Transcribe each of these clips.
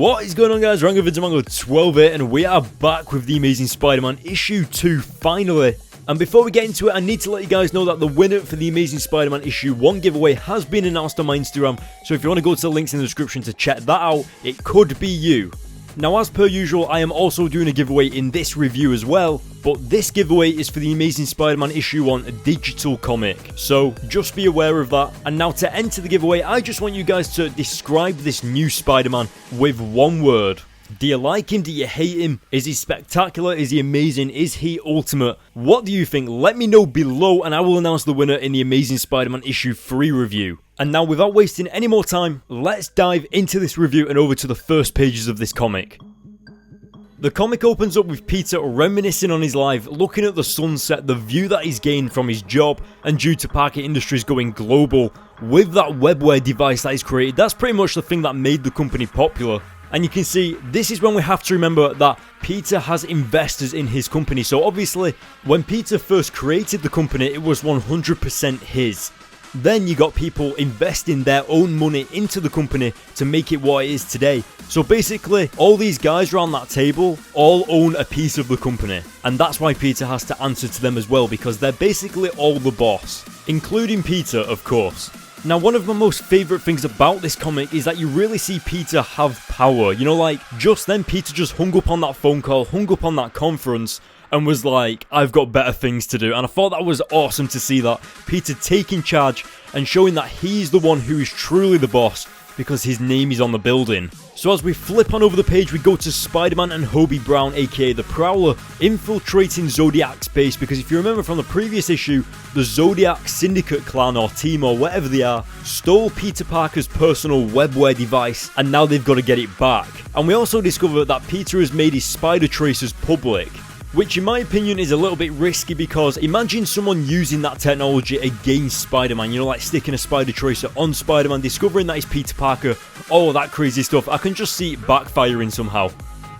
What is going on, guys? RangoVidsMango12 and we are back with the Amazing Spider-Man issue 2 finally. And before we get into it, I need to let you guys know that the winner for the Amazing Spider-Man issue 1 giveaway has been announced on my Instagram. So if you want to go to the links in the description to check that out, it could be you. Now, as per usual, I am also doing a giveaway in this review as well, but this giveaway is for the Amazing Spider-Man issue 1 digital comic, so just be aware of that. And now to enter the giveaway, I just want you guys to describe this new Spider-Man with one word. Do you like him? Do you hate him? Is he spectacular? Is he amazing? Is he ultimate? What do you think? Let me know below and I will announce the winner in the Amazing Spider-Man issue 3 review. And now, without wasting any more time, let's dive into this review and over to the first pages of this comic. The comic opens up with Peter reminiscing on his life, looking at the sunset, the view that he's gained from his job, and due to Parker Industries going global, with that webware device that he's created, that's pretty much the thing that made the company popular. And you can see, this is when we have to remember that Peter has investors in his company. So obviously, when Peter first created the company, it was 100% his. Then you got people investing their own money into the company to make it what it is today. So basically, all these guys around that table all own a piece of the company. And that's why Peter has to answer to them as well, because they're basically all the boss. Including Peter, of course. Now, one of my most favourite things about this comic is that you really see Peter have power. You know, like, just then Peter just hung up on that phone call, hung up on that conference, and was like, I've got better things to do. And I thought that was awesome to see that. Peter taking charge and showing that he's the one who is truly the boss because his name is on the building. So as we flip on over the page, we go to Spider-Man and Hobie Brown, aka the Prowler, infiltrating Zodiac's base, because if you remember from the previous issue, the Zodiac Syndicate clan or team or whatever they are, stole Peter Parker's personal webware device and now they've got to get it back. And we also discover that Peter has made his spider tracers public, which in my opinion is a little bit risky, because imagine someone using that technology against Spider-Man, you know, like sticking a spider tracer on Spider-Man, discovering that he's Peter Parker, all of that crazy stuff. I can just see it backfiring somehow.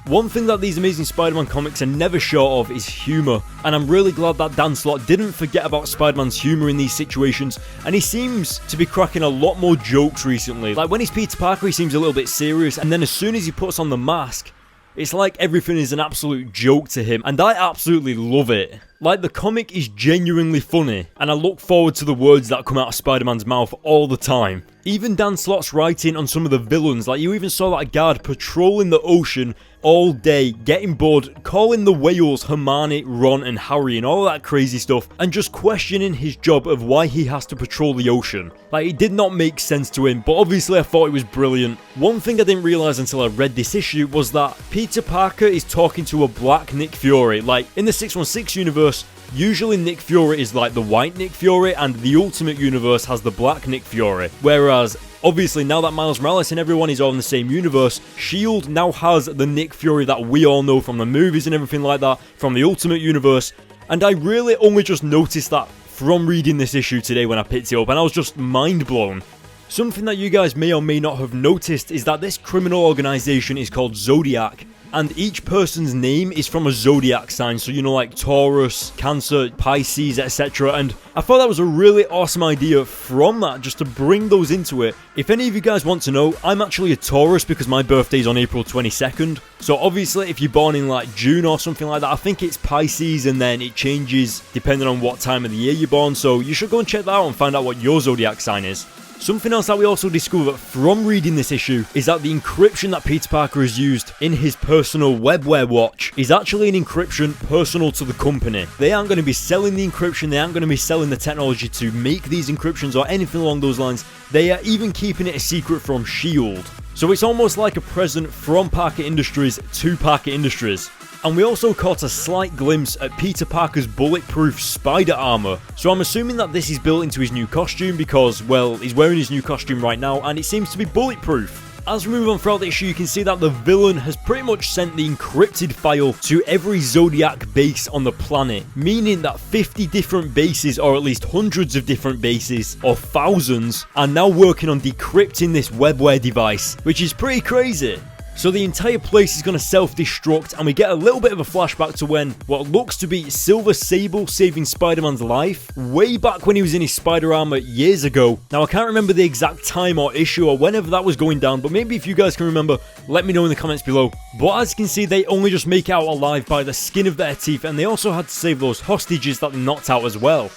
One thing that these Amazing Spider-Man comics are never short of is humour, and I'm really glad that Dan Slott didn't forget about Spider-Man's humour in these situations, and he seems to be cracking a lot more jokes recently. Like when he's Peter Parker, he seems a little bit serious, and then as soon as he puts on the mask, it's like everything is an absolute joke to him, and I absolutely love it. Like, the comic is genuinely funny, and I look forward to the words that come out of Spider-Man's mouth all the time. Even Dan Slott's writing on some of the villains, like you even saw that guard patrolling the ocean all day, getting bored, calling the whales Hermione, Ron and Harry and all that crazy stuff, and just questioning his job of why he has to patrol the ocean. Like, it did not make sense to him, but obviously I thought it was brilliant. One thing I didn't realise until I read this issue was that Peter Parker is talking to a black Nick Fury. Like, in the 616 universe, usually Nick Fury is like the white Nick Fury, and the Ultimate Universe has the black Nick Fury. Whereas, obviously, now that Miles Morales and everyone is all in the same universe, S.H.I.E.L.D. now has the Nick Fury that we all know from the movies and everything like that, from the Ultimate Universe. And I really only just noticed that from reading this issue today when I picked it up, and I was just mind blown. Something that you guys may or may not have noticed is that this criminal organization is called Zodiac, and each person's name is from a zodiac sign, so you know, like Taurus, Cancer, Pisces, etc. And I thought that was a really awesome idea from that, just to bring those into it. If any of you guys want to know, I'm actually a Taurus because my birthday's on April 22nd. So obviously if you're born in like June or something like that, I think it's Pisces, and then it changes depending on what time of the year you're born. So you should go and check that out and find out what your zodiac sign is. Something else that we also discover from reading this issue is that the encryption that Peter Parker has used in his personal webware watch is actually an encryption personal to the company. They aren't going to be selling the encryption, they aren't going to be selling the technology to make these encryptions or anything along those lines. They are even keeping it a secret from S.H.I.E.L.D. So it's almost like a present from Parker Industries to Parker Industries. And we also caught a slight glimpse at Peter Parker's bulletproof spider armor. So I'm assuming that this is built into his new costume because, well, he's wearing his new costume right now and it seems to be bulletproof. As we move on throughout the issue, you can see that the villain has pretty much sent the encrypted file to every Zodiac base on the planet, meaning that 50 different bases, or at least hundreds of different bases, or thousands, are now working on decrypting this webware device, which is pretty crazy. So the entire place is going to self-destruct, and we get a little bit of a flashback to when what looks to be Silver Sable saving Spider-Man's life way back when he was in his spider armor years ago. Now I can't remember the exact time or issue or whenever that was going down, but maybe if you guys can remember, let me know in the comments below. But as you can see, they only just make it out alive by the skin of their teeth, and they also had to save those hostages that they knocked out as well.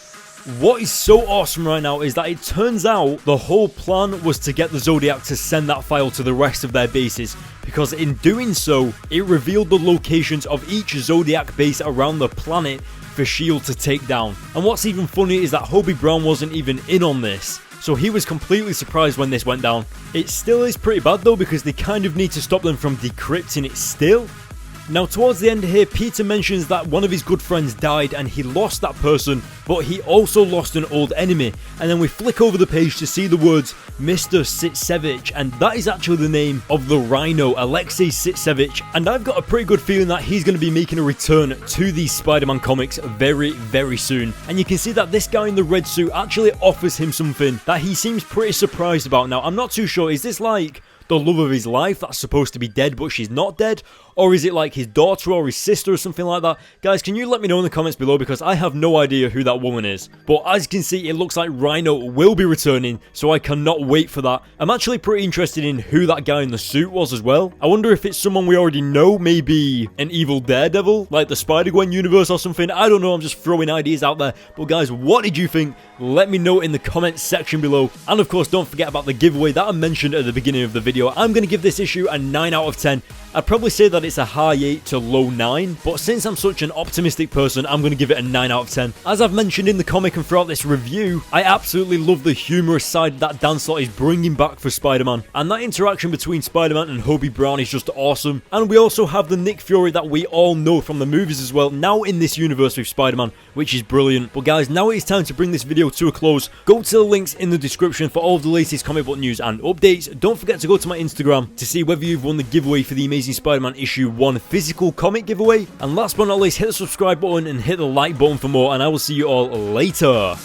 What is so awesome right now is that it turns out the whole plan was to get the Zodiac to send that file to the rest of their bases, because in doing so, it revealed the locations of each Zodiac base around the planet for S.H.I.E.L.D. to take down. And what's even funny is that Hobie Brown wasn't even in on this, so he was completely surprised when this went down. It still is pretty bad though, because they kind of need to stop them from decrypting it still. Now towards the end here, Peter mentions that one of his good friends died and he lost that person, but he also lost an old enemy. And then we flick over the page to see the words Mr. Sitsevich, and that is actually the name of the Rhino, Alexei Sitsevich. And I've got a pretty good feeling that he's going to be making a return to these Spider-Man comics very, very soon. And you can see that this guy in the red suit actually offers him something that he seems pretty surprised about. Now I'm not too sure, is this like the love of his life that's supposed to be dead but she's not dead? Or is it like his daughter or his sister or something like that? Guys, can you let me know in the comments below, because I have no idea who that woman is. But as you can see, it looks like Rhino will be returning, so I cannot wait for that. I'm actually pretty interested in who that guy in the suit was as well. I wonder if it's someone we already know, maybe an evil Daredevil, like the Spider-Gwen universe or something. I don't know, I'm just throwing ideas out there. But guys, what did you think? Let me know in the comments section below. And of course, don't forget about the giveaway that I mentioned at the beginning of the video. I'm going to give this issue a 9 out of 10. I'd probably say that it's a high 8 to low 9, but since I'm such an optimistic person, I'm going to give it a 9 out of 10. As I've mentioned in the comic and throughout this review, I absolutely love the humorous side that Dan Slott is bringing back for Spider-Man, and that interaction between Spider-Man and Hobie Brown is just awesome. And we also have the Nick Fury that we all know from the movies as well, now in this universe with Spider-Man, which is brilliant. But guys, now it's time to bring this video to a close. Go to the links in the description for all of the latest comic book news and updates. Don't forget to go to my Instagram to see whether you've won the giveaway for the Amazing Spider-Man issue 1 physical comic giveaway. And last but not least, hit the subscribe button and hit the like button for more, and I will see you all later.